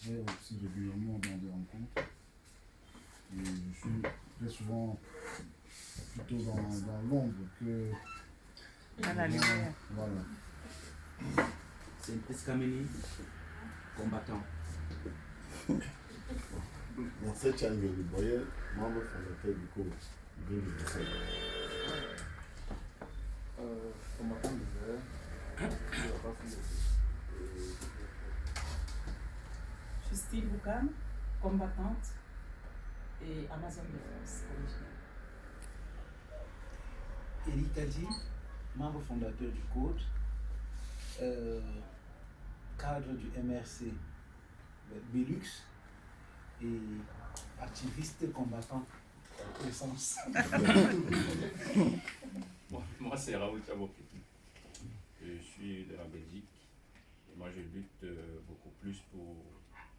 vais aussi régulièrement dans des rencontres. Et je suis très souvent plutôt dans l'ombre que dans la lumière. Voilà. C'est une Eskameni combattant. Dans cette chaîne, vous voyez, membre fondateur du cours, bien du décès. Combattant de verre. Je suis Steve Boucan, combattante et Amazon de France originelle. Eric Kadi, membre fondateur du Code, cadre du MRC Belux et activiste combattant dans tous les sens. Moi, c'est Raoul Chaboki. Je suis de la Belgique et moi je lutte beaucoup plus pour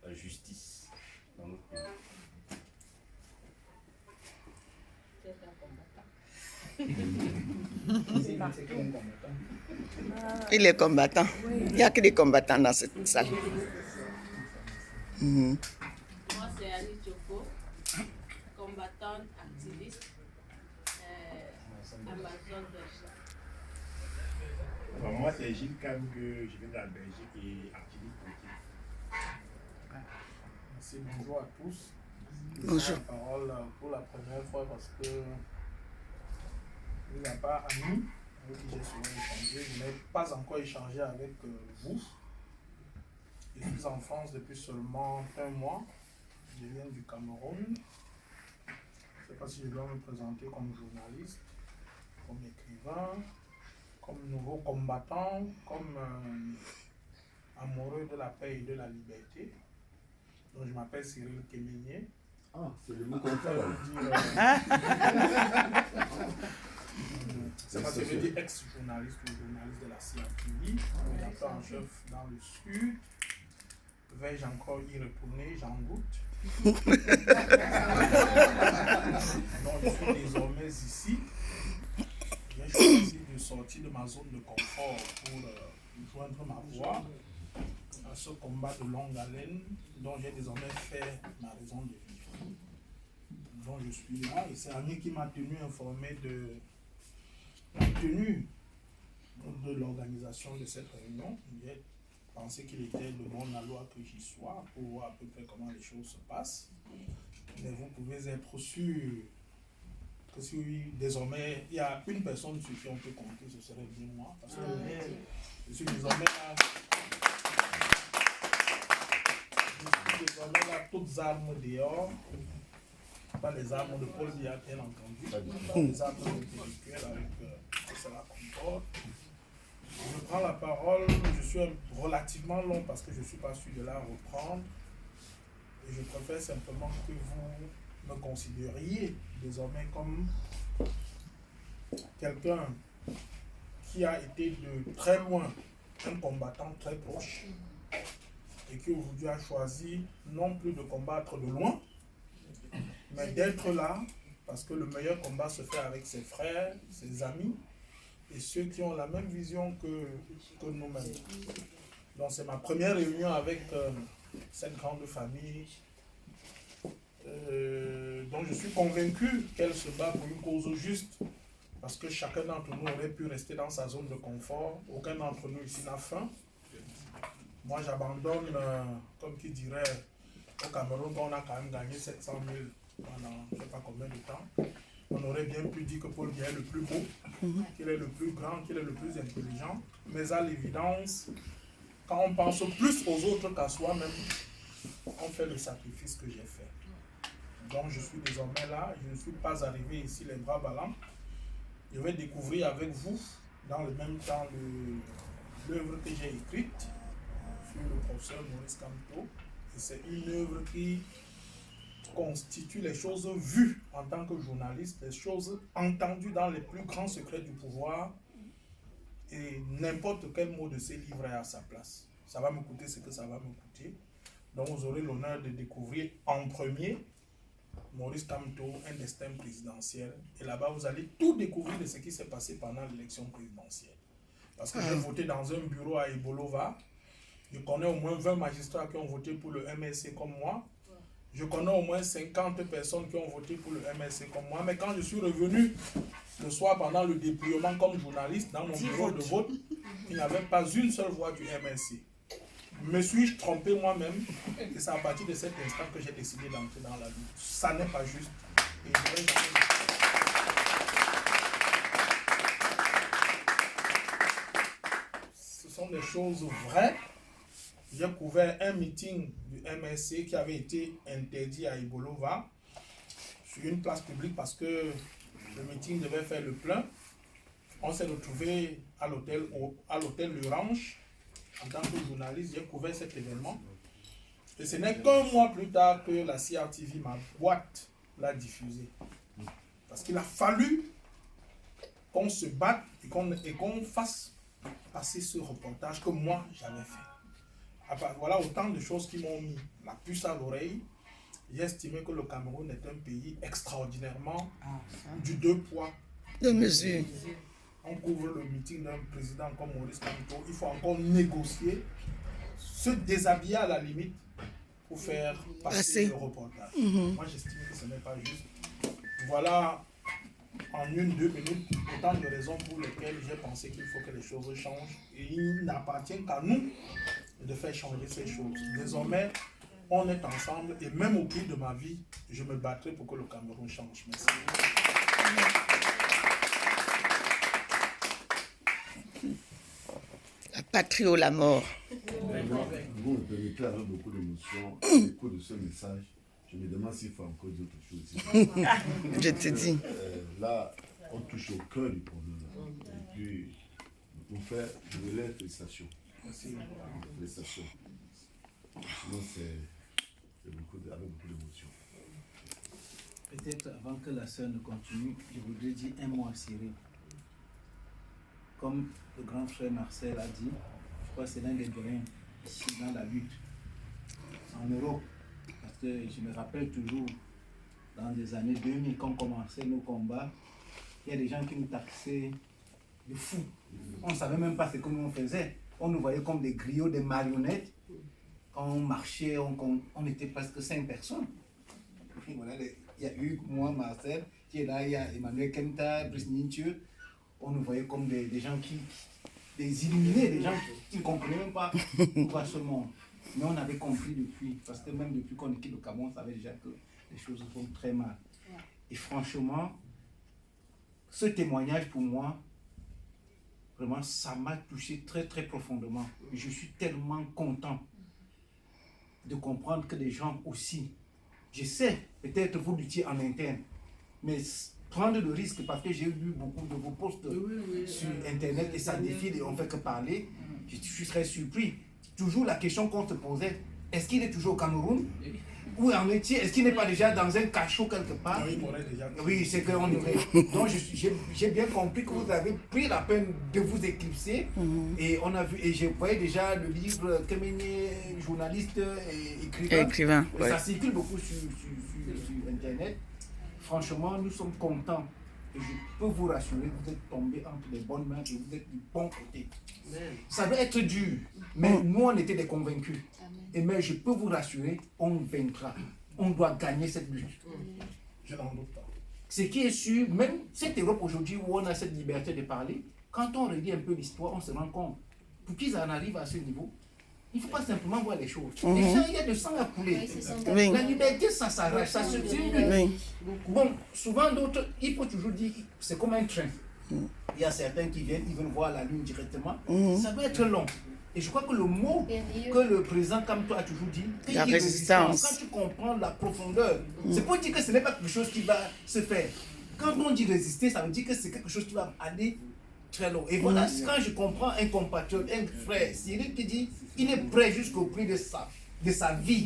la justice dans notre pays. Il est combattant. Il n'y a que des combattants dans cette salle. Moi, c'est Annie Choco, combattante, activiste, Amazon Belgique. Moi, c'est Gilles Cam, que je viens de la Belgique et activiste politique. Merci, bonjour à tous. Bonjour. Je prends la parole pour la première fois parce que il n'y a pas Annie avec qui j'ai souvent échangé. Je n'ai pas encore échangé avec vous. Je suis en France depuis seulement un mois. Je viens du Cameroun. Je ne sais pas si je dois me présenter comme journaliste, comme écrivain, comme nouveau combattant, comme amoureux de la paix et de la liberté. Donc je m'appelle Cyril Kémenier. Ah, c'est le mot contraire. Ça veut dire ex-journaliste ou journaliste de la CRTV, rédacteur en chef dans le Sud. Vais-je encore y retourner? J'en doute. Donc je suis désormais ici. J'ai choisi de sortir de ma zone de confort pour joindre ma voix à ce combat de longue haleine dont j'ai désormais fait ma raison de vivre. Donc je suis là et c'est Annie qui m'a tenu informé de la tenue de l'organisation de cette réunion. J'ai pensé qu'il était de bon aloi que j'y sois pour voir à peu près comment les choses se passent. Mais vous pouvez être sûr que si désormais il y a une personne sur qui on peut compter, ce serait bien moi. Parce que je suis désormais là. Je suis désormais là, toutes armes dehors. Pas les armes de Paul Biya, bien entendu. Pas les armes intellectuelles avec ce que cela comporte. Je prends la parole, je suis relativement long parce que je ne suis pas sûr de la reprendre. Et je préfère simplement que vous me considériez désormais comme quelqu'un qui a été de très loin un combattant très proche et qui aujourd'hui a choisi non plus de combattre de loin, mais d'être là, parce que le meilleur combat se fait avec ses frères, ses amis, et ceux qui ont la même vision que nous-mêmes. Donc c'est ma première réunion avec cette grande famille, dont je suis convaincu qu'elle se bat pour une cause juste, parce que chacun d'entre nous aurait pu rester dans sa zone de confort, aucun d'entre nous ici n'a faim. Moi j'abandonne, comme qui dirait, au Cameroun, on a quand même gagné 700 000 pendant je ne sais pas combien de temps. On aurait bien pu dire que Paul Biya est le plus beau, qu'il est le plus grand, qu'il est le plus intelligent. Mais à l'évidence, quand on pense plus aux autres qu'à soi-même, on fait le sacrifice que j'ai fait. Donc je suis désormais là, je ne suis pas arrivé ici les bras ballants. Je vais découvrir avec vous, dans le même temps, l'œuvre que j'ai écrite sur le professeur Maurice Kamto. Et c'est une œuvre qui constitue les choses vues en tant que journaliste, les choses entendues dans les plus grands secrets du pouvoir, et n'importe quel mot de ces livres est à sa place. Ça va me coûter ce que ça va me coûter. Donc vous aurez l'honneur de découvrir en premier Maurice Kamto, un destin présidentiel. Et là-bas, vous allez tout découvrir de ce qui s'est passé pendant l'élection présidentielle. Parce que j'ai voté dans un bureau à Ebolova. Je connais au moins 20 magistrats qui ont voté pour le MSC comme moi. Je connais au moins 50 personnes qui ont voté pour le MSC comme moi. Mais quand je suis revenu le soir pendant le dépouillement comme journaliste dans mon bureau de vote, il n'y avait pas une seule voix du MSC. Me suis-je trompé moi-même? Et c'est à partir de cet instant que j'ai décidé d'entrer dans la lutte. Ça n'est pas juste. Et je vais jamais... Ce sont des choses vraies. J'ai couvert un meeting du MSC qui avait été interdit à Ibolova sur une place publique parce que le meeting devait faire le plein. On s'est retrouvé à l'hôtel Le Ranch. En tant que journaliste, j'ai couvert cet événement. Et ce n'est qu'un mois plus tard que la CRTV, ma boîte, l'a diffusé. Parce qu'il a fallu qu'on se batte et qu'on fasse passer ce reportage que moi, j'avais fait. Voilà autant de choses qui m'ont mis la puce à l'oreille. J'ai estimé que le Cameroun est un pays extraordinairement du deux poids, deux mesures. On couvre le meeting d'un président comme Maurice Kamto. Il faut encore négocier, se déshabiller à la limite pour faire passer le reportage. Moi, j'estime que ce n'est pas juste. Voilà, en 1-2 minutes, autant de raisons pour lesquelles j'ai pensé qu'il faut que les choses changent. Et il n'appartient qu'à nous de faire changer ces choses. Désormais, on est ensemble et même au prix de ma vie, je me battrai pour que le Cameroun change. Merci. La patrie ou la mort. Vous me permettez avec beaucoup d'émotion, à l'écho de ce message, je me demande s'il faut encore dire autre chose. Je te dis. Là, on touche au cœur du problème. Et puis, pour faire, je voulais félicitations. Félicitations. Sinon, c'est avec beaucoup d'émotion. Peut-être avant que la sœur ne continue, je voudrais dire un mot à Cyril. Comme le grand frère Marcel a dit, je crois que c'est l'un des doyens ici dans la lutte en Europe. Parce que je me rappelle toujours, dans les années 2000, quand on commençait nos combats, il y a des gens qui nous taxaient de fous. On ne savait même pas ce que nous on faisait. On nous voyait comme des griots, des marionnettes. Quand on marchait, on était presque 5 personnes. Et voilà, il y a eu moi, Marcel, qui est là, il y a Emmanuel Kenta, Brice Nintieu. On nous voyait comme des gens des illuminés, des gens qui ne comprenaient même pas pourquoi ce monde. Mais on avait compris depuis, parce que même depuis qu'on quitte le Cameroun, on savait déjà que les choses vont très mal. Et franchement, ce témoignage pour moi, vraiment, ça m'a touché très très profondément. Je suis tellement content de comprendre que des gens aussi, je sais, peut-être vous luttiez en interne, mais prendre le risque, parce que j'ai lu beaucoup de vos posts sur Internet et ça défile et on ne fait que parler, je suis très surpris. Toujours la question qu'on se posait, est-ce qu'il est toujours au Cameroun? Où en est-il? Est-ce qu'il n'est pas déjà dans un cachot quelque part? Oui, c'est qu'on aurait. Donc j'ai bien compris que vous avez pris la peine de vous éclipser. Et on a vu, et je voyais déjà le livre Kemené, journaliste et écrivain. Ouais. Ça circule beaucoup sur Internet. Franchement, nous sommes contents. Et je peux vous rassurer, vous êtes tombés entre les bonnes mains et vous êtes du bon côté. Ça doit être dur, mais nous on était des convaincus. Et mais je peux vous rassurer, on vaincra. On doit gagner cette lutte. Je n'en doute pas. Ce qui est sûr, même cette Europe aujourd'hui où on a cette liberté de parler, quand on relit un peu l'histoire, on se rend compte, pour qu'ils en arrivent à ce niveau, il ne faut pas simplement voir les choses. Déjà, il y a du sang à couler. La liberté, ça s'arrache, ça se tue. Bon, souvent d'autres, il faut toujours dire, c'est comme un train. Il y a certains qui viennent, ils veulent voir la lune directement. Ça doit être long. Et je crois que le mot que le président Kamto a toujours dit, la résistance. Quand tu comprends la profondeur, c'est pour dire que ce n'est pas quelque chose qui va se faire. Quand on dit résister, ça veut dire que c'est quelque chose qui va aller très long. Et voilà, quand je comprends un compatriote, un frère, Cyril qui dit, il est prêt jusqu'au prix de sa vie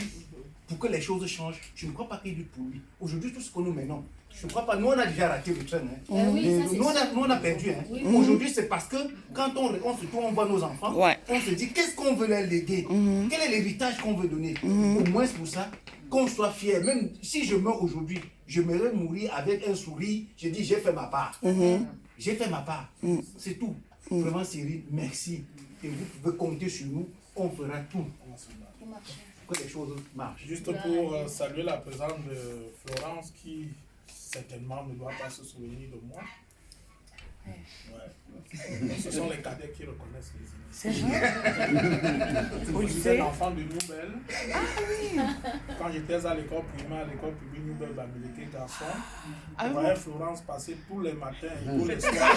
pour que les choses changent, je ne crois pas qu'il lutte pour lui. Aujourd'hui, tout ce que nous menons, je ne crois pas, nous on a déjà raté le train. Nous on a perdu. Aujourd'hui, c'est parce que quand on se tourne, on voit nos enfants, on se dit qu'est-ce qu'on veut leur léguer, quel est l'héritage qu'on veut donner. Au moins pour ça, qu'on soit fiers. Même si je meurs aujourd'hui, je m'aimerais mourir avec un sourire, je dis j'ai fait ma part. J'ai fait ma part. C'est tout. Vraiment, Cyril, merci. Et vous pouvez compter sur nous. on fera tout pour que les choses marchent. Juste pour saluer la présence de Florence qui certainement ne doit pas se souvenir de moi. Ouais. Ce sont les cadets qui reconnaissent les images. C'est vrai. Je suis un enfant de Nouvelle. Quand j'étais à l'école primaire, Nouvelle, Bamileke garçon, je voyais Florence passer tous les matins et tous les soirs.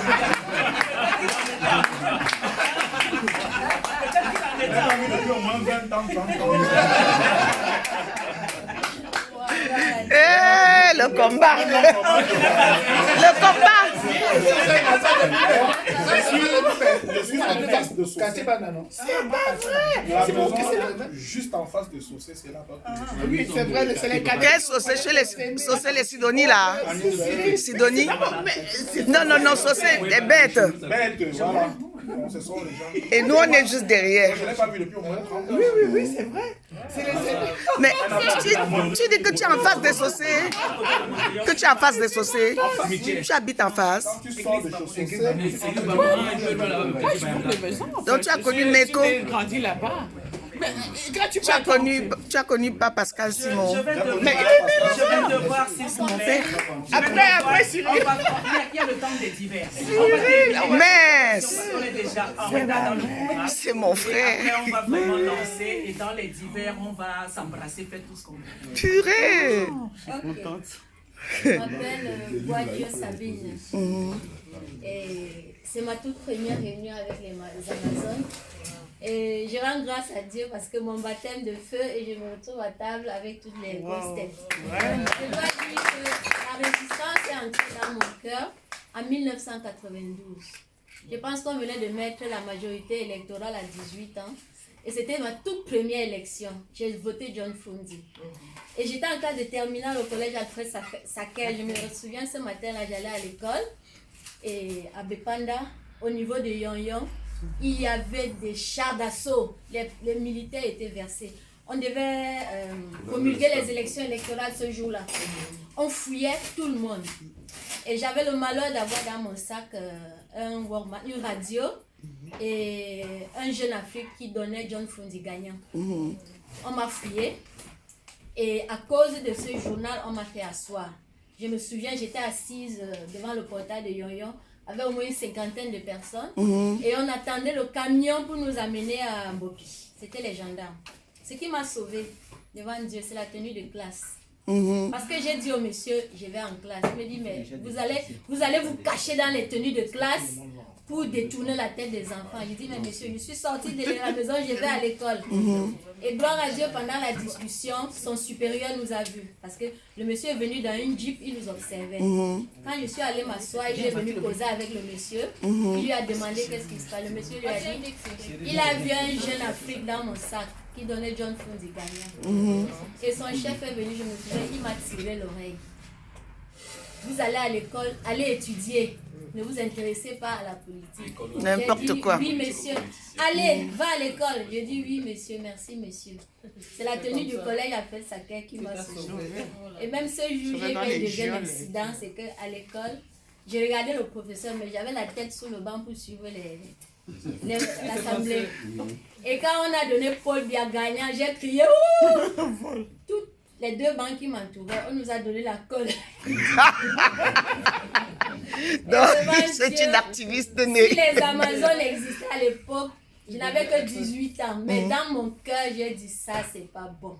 Elle a mis depuis au moins 20 ans, 30 ans. Le combat. Le combat. Je suis en face de Saucé. C'est pas non. La maison juste en face de Saucé, c'est là-bas. Oui, c'est vrai, c'est les cadets. Quel Saucé chez les Sidonie là? Sidonie? Non, Saucé, les bêtes. Bêtes, voilà. Ce sont les gens. Et nous, on est juste derrière. Je ne l'ai pas vu depuis au moins 30 ans. Oui, c'est vrai. Mais tu dis que tu es en face des Saucés. Que tu es en face des Saucés. Tu habites en face. Quand tu sors de Saucé, donc tu as connu Neko. grandi là-bas. Mais Tu as connu pas Pascal Simon. Je vais te voir si son père. Après, Cyril. Il y a le temps des divers. Mais On est déjà en retard dans le programme. c'est mon frère. Après, on va vraiment lancer et dans les divers, on va s'embrasser, faire tout ce qu'on veut. Purée. Je m'appelle Boadieu Sabine. Et c'est ma toute première réunion avec les Amazones. Et je rends grâce à Dieu parce que mon baptême de feu et je me retrouve à table avec toutes les grosses têtes. Je dois dire que la résistance est entrée dans mon cœur en 1992. Je pense qu'on venait de mettre la majorité électorale à 18 ans. Et c'était ma toute première élection. J'ai voté John Fundi. Et j'étais en classe de terminale au collège Alfred Sakel. Je me souviens ce matin-là, j'allais à l'école. Et à Bepanda, au niveau de Yon-Yon, il y avait des chars d'assaut. Les militaires étaient versés. On devait promulguer les élections électorales ce jour-là. On fouillait tout le monde. Et j'avais le malheur d'avoir dans mon sac une radio et un jeune Afrique qui donnait John Fundi gagnant. On m'a fouillé. Et à cause de ce journal, on m'a fait asseoir. Je me souviens, j'étais assise devant le portail de Yon-Yon avec au moins une cinquantaine de personnes. Et on attendait le camion pour nous amener à Mbopi. C'était les gendarmes. Ce qui m'a sauvée devant Dieu, c'est la tenue de classe. Parce que j'ai dit au monsieur, je vais en classe. Il me dit, mais vous allez vous cacher dans les tenues de classe pour détourner la tête des enfants. Je dis, mais monsieur, je suis sortie de la maison, je vais à l'école. Et gloire à Dieu, pendant la discussion, son supérieur nous a vus. Parce que le monsieur est venu dans une jeep, il nous observait. Quand je suis allée m'asseoir, il est venu causer avec le monsieur. Il lui a demandé qu'est-ce qui se passe. Le monsieur lui a dit, il a vu un jeune Afrique dans mon sac qui donnait John Fundi gagnant. Et son chef est venu, je me souviens, il m'a tiré l'oreille. Vous allez à l'école, allez étudier. Ne vous intéressez pas à la politique. N'importe quoi. Oui, monsieur. Allez, va à l'école. Je dis oui, monsieur, merci, monsieur. C'est la tenue du collège Alfred Sakel qui m'a sauvée. Et même ce jour, j'ai eu un deuxième accident, c'est qu'à l'école, j'ai regardé le professeur, mais j'avais la tête sous le banc pour suivre l'assemblée. Et quand on a donné Paul Biya gagnant, j'ai crié ouh! Toutes les deux banques qui m'entouraient, on nous a donné la colle. Donc, c'est une activiste née. Si les Amazones existaient à l'époque, je n'avais que 18 ans. Mais dans mon cœur, j'ai dit ça, c'est pas bon.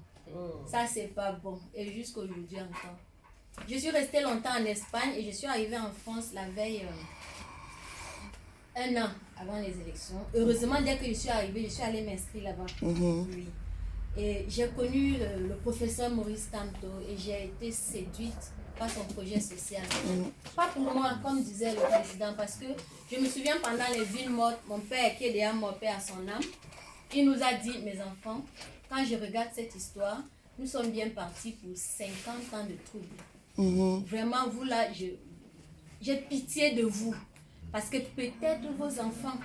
Ça, c'est pas bon. Et jusqu'à aujourd'hui encore. Je suis restée longtemps en Espagne et je suis arrivée en France la veille, un an avant les élections. Heureusement, dès que je suis arrivée, je suis allée m'inscrire là-bas. Oui. Et j'ai connu le professeur Maurice Kamto et j'ai été séduite par son projet social. Pas pour moi, comme disait le président, parce que je me souviens pendant les villes mortes, mon père qui est déjà mort, paix à son âme, il nous a dit, mes enfants, quand je regarde cette histoire, nous sommes bien partis pour 50 ans de troubles. Vraiment, vous là, j'ai pitié de vous. Parce que peut-être vos enfants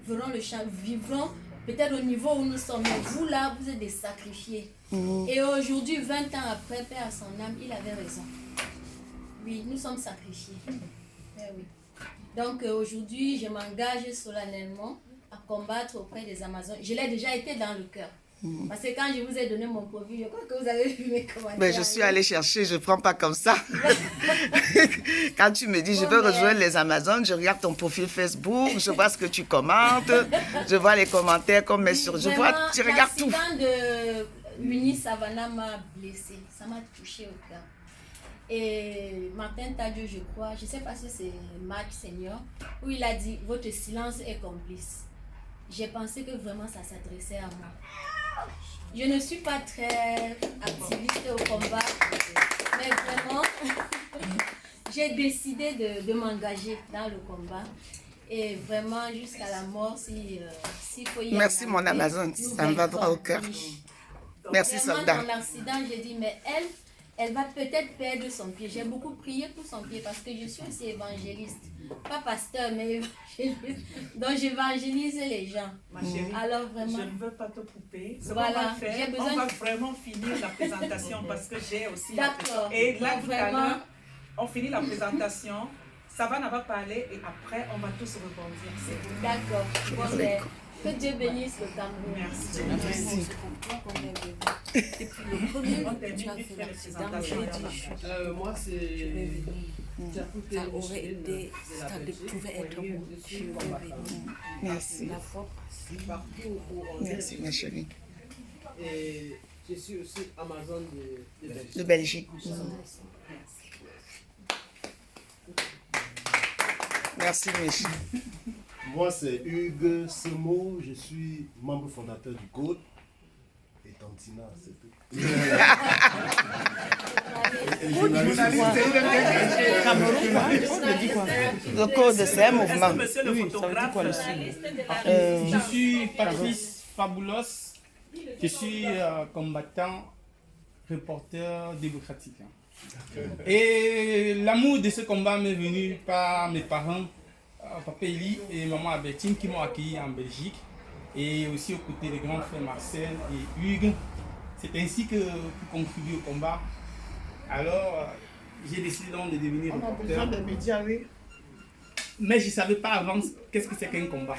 verront le champ, vivront peut-être au niveau où nous sommes. Mais vous là, vous êtes des sacrifiés. Et aujourd'hui, 20 ans après, paix à son âme, il avait raison. Oui, nous sommes sacrifiés. Oui. Donc aujourd'hui, je m'engage solennellement à combattre auprès des Amazones, je l'ai déjà été dans le cœur. Parce que quand je vous ai donné mon profil, je crois que vous avez vu mes commentaires. Mais je suis allée chercher, je ne prends pas comme ça. Quand tu me dis, je veux rejoindre les Amazones, je regarde ton profil Facebook, je vois ce que tu commentes, je vois les commentaires qu'on met sur... Je regarde tout. L'accident de Winnie Savannah m'a blessée, ça m'a touché au cœur. Et Martin Tadio, je crois, je ne sais pas si c'est Marc Senior, où il a dit, votre silence est complice. J'ai pensé que vraiment ça s'adressait à moi. Je ne suis pas très activiste au combat, mais vraiment, j'ai décidé de m'engager dans le combat. Et vraiment, jusqu'à la mort, s'il faut y aller. Merci, mon Amazone, ça me va droit au cœur. Merci, soldat. Dans l'accident, j'ai dit, mais elle va peut-être perdre son pied. J'ai beaucoup prié pour son pied parce que je suis aussi évangéliste. Pas pasteur, mais évangéliste. Donc, j'évangélise les gens. Ma chérie, alors, vraiment, je ne veux pas te couper. Ce voilà, qu'on va faire, on va vraiment finir la présentation parce que j'ai aussi... D'accord. Et là, tout à l'heure, on finit la présentation. Savannah va parler et après, on va tous rebondir. D'accord. Bon, ben, que Dieu bénisse le Cameroun. Merci. Merci. Et puis le premier, on termine vite fait les présentations. Moi, c'est... Ça aurait été, ça pouvait être bon. Je suis Merci. La foi passe partout où on est. Merci, ma chérie. Et je suis aussi Amazon de Belgique. De Belgique. Merci, Michi. Moi, c'est Hugues Semo, je suis membre fondateur du Code. Et Tantina, c'est tout. Le Code, c'est un mouvement. Monsieur le photographe, je suis Patrice Fabulos. Je suis combattant, reporter démocratique. Et l'amour de ce combat m'est venu par mes parents, Papa Eli et Maman Albertine, qui m'ont accueilli en Belgique. Et aussi aux côtés des grands frères Marcel et Hugues. C'est ainsi que pour contribuer au combat. Alors, j'ai décidé donc de devenir reporter. On a besoin de médias, oui. Mais je ne savais pas avant qu'est-ce que c'est qu'un combat.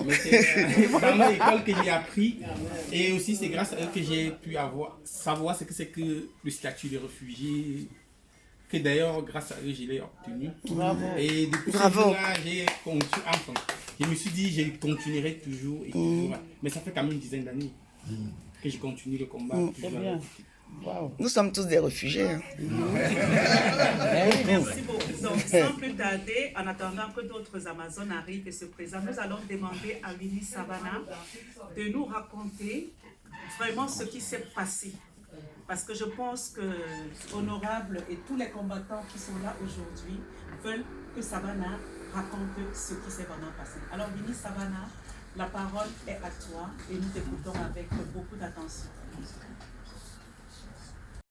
Mais c'est dans ma école que j'ai appris. Et aussi, c'est grâce à eux que j'ai pu savoir ce que c'est que le statut de réfugié. Que d'ailleurs, grâce à eux, je l'ai obtenu. Bravo. Et depuis ce jour-là, j'ai continué. Enfin, je me suis dit, je continuerai toujours et toujours. Mais ça fait quand même une dizaine d'années que je continue le combat. C'est bien. Wow. Nous sommes tous des réfugiés. Hein. Merci beaucoup. Donc, sans plus tarder, en attendant que d'autres Amazones arrivent et se présentent, nous allons demander à Winnie Savannah de nous raconter vraiment ce qui s'est passé. Parce que je pense que Honorable et tous les combattants qui sont là aujourd'hui veulent que Savannah raconte ce qui s'est vraiment passé. Alors, Winnie Savannah, la parole est à toi et nous t'écoutons avec beaucoup d'attention.